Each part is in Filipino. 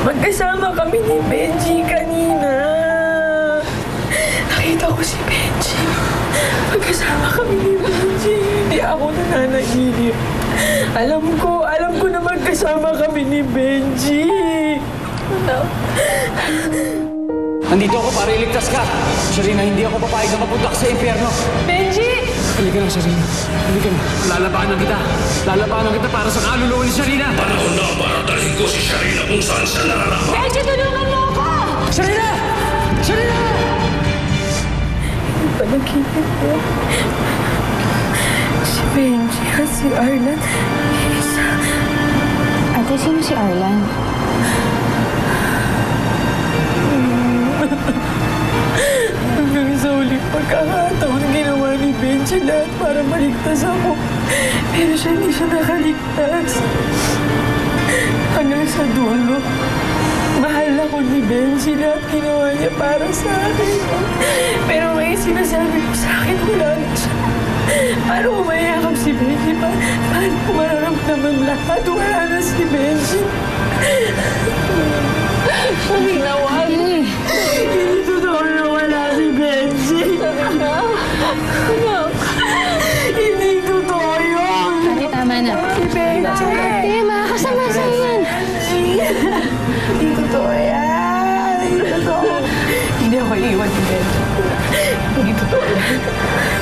Magkasama kami ni Benji kanina. Nakita ko si Benji. Magkasama kami ni Benji. Hindi ako nananaginip. Alam ko na magkasama kami ni Benji. Nandito ako para iligtas ka. Sharina, hindi ako papayag na mapunta ka sa impyerno. Benji! Halika lang, Sharina. Halika na. Lalabanan kita. Lalabanan kita para sa kaluluwa ni Sharina. Panahon na para dalhin ko si Sharina kung saan siya nararapat. Benji, tulungan mo ako! Sharina! Sharina! Hindi pa nakikita ko. Si Benji at si Arlan. Isa. Ate, sino si Arlan? Hanggang sa uling pagkakataon, ginawa ni Benji lahat para maligtas ako. Pero siya hindi siya nakaligtas. Hanggang sa dulo, mahal ako ni Benji. Lahat ginawa niya para sa akin. Pero may sinasabi ko sa akin, wala na siya. Paano umayakap si Benji? Paano ko mararamdaman lahat? Wala na si Benji. Ginawa niya. Hindi totoo na wala si Benji. Hindi totoo yun. Ate, tama na. Si Benji. Ate, makakasama sa'yo yan. Hindi totoo yan. Hindi totoo. Hindi ako iiwan si Benji. Hindi totoo yan.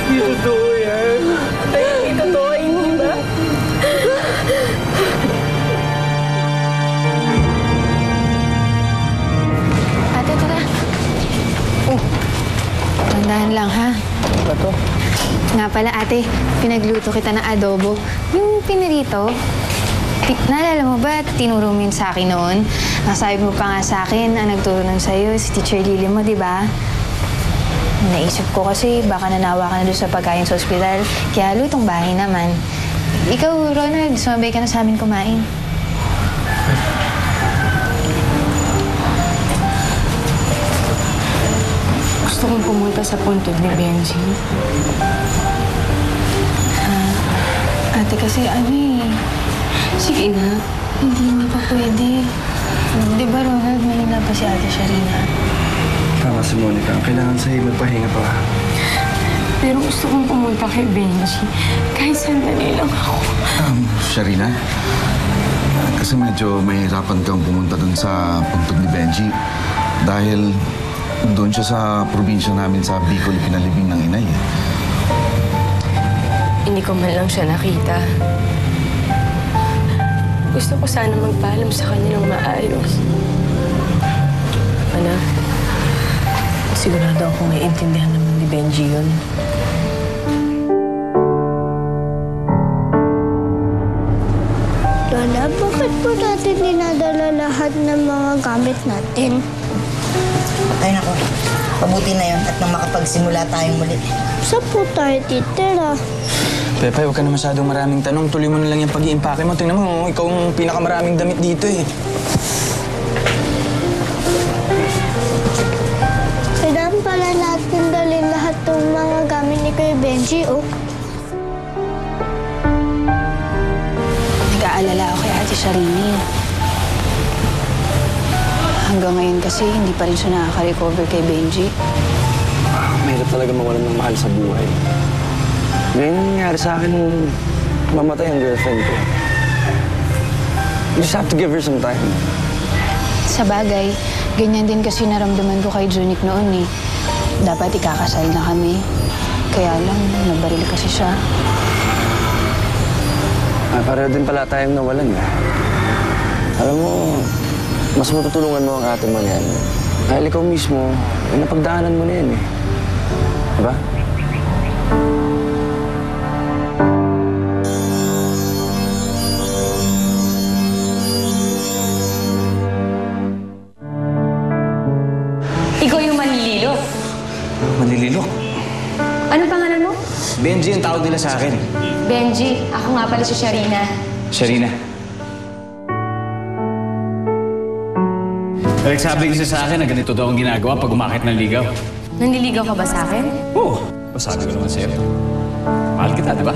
Hindi totoo yan. Hindi totoo, hindi ba? Ate, tara. Oh, tandaan lang, ha? Ano to? Nga pala, ate, pinagluto kita ng adobo. Yung pinirito, naalala mo ba, tinuro mo yun sa akin noon? Nasabi mo pa nga sa akin, ang nagturo nun sa'yo, si Teacher Lily mo, di ba? Naisip ko kasi baka nanawa ka na doon sa pagkain sa ospital, kaya lutong bahay naman. Ikaw, Ronald, sumabay ka na sa amin kumain. Gusto kong pumunta sa puntod ni Benji. Ate, kasi Sige na. hindi pa pwede. Di ba, Ronald, mahina pa si Ate Sharina? Tama si Monica. Ang kailangan sa'yo magpahinga pa. Pero gusto kong pumunta kay Benji. Kahit sandali lang ako. Sharina, kasi medyo mahirapan kang pumunta dun sa puntod ni Benji. Dahil doon siya sa probinsya namin sa Bicol pinalibing ng inay. Hindi ko man lang siya nakita. Gusto ko sana magpaalam sa kanya ng maayos. Anak, sigurado akong naiintindihan naman ni Benji yun. Lola, bakit po natin dinadala lahat ng mga gamit natin? Ay nako, pabuti na yun at nang makapagsimula tayong muli. Saan po tayo titira? Pepe, huwag ka na masyadong maraming tanong. Tuloy mo na lang yung pag-iimpake mo. Tingnan mo, ikaw ang pinakamaraming damit dito eh. Kailangan pala natin dalhin lahat ng mga gamit ni Kuya Benji, oh. Nag-aalala ako kay Ate Sharini. Hanggang ngayon kasi, hindi pa rin siya nakaka-recover kay Benji. Mahirap talaga mawalan ng mahal sa buhay. Ngayon nangyari sa akin nung mamatay ang girlfriend ko. You just have to give her some time. Sa bagay, ganyan din kasi naramdaman ko kay Junik noon eh. Dapat ikakasal na kami. Kaya lang, nabaril kasi siya. Pareho din pala tayong nawalan eh. Alam mo, mas matutulungan mo ang ate mo yan. Dahil ikaw mismo, napagdaanan mo na yan eh. Diba? Ikaw yung manlililok. Manlililok. Ano pangalan mo? Benji ang tawag nila sa akin. Benji. Ako nga pala si Sharina. Sharina. Nagsabi kasi sa akin na ganito daw ang ginagawa pag umakit ng ligaw. Nanliligaw ka ba sa akin? Oo. Masabi ko naman sa'yo. Mahal kita, di ba?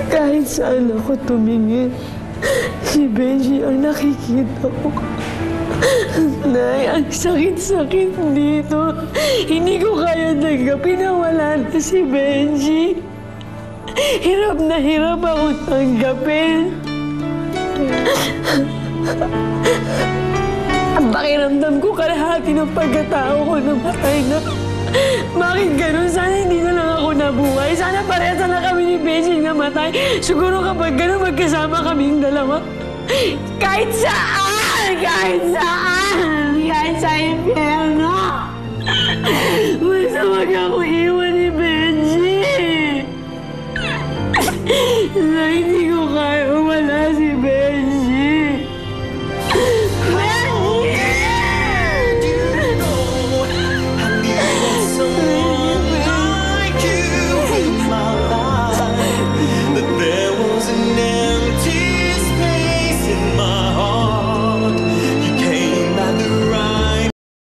Kahit saan ako tumingin, si Benji ang nakikita ko. Nay, ang sakit-sakit dito. Hindi ko kaya tanggapin na wala na si Benji. Hirap na hirap ako tanggapin. Ang pakiramdam ko kalahati ng pagkatao ko namatay na. Bakit ganun? Sana hindi na lang ako nabuhay. Sana parehas na kami ni Benji namatay. Siguro kapag ganun magkasama kaming dalawa. Kahit saan! Kahit saan! Kahit sa impyerno! Basta wag ako iwan ni Benji! Na hindi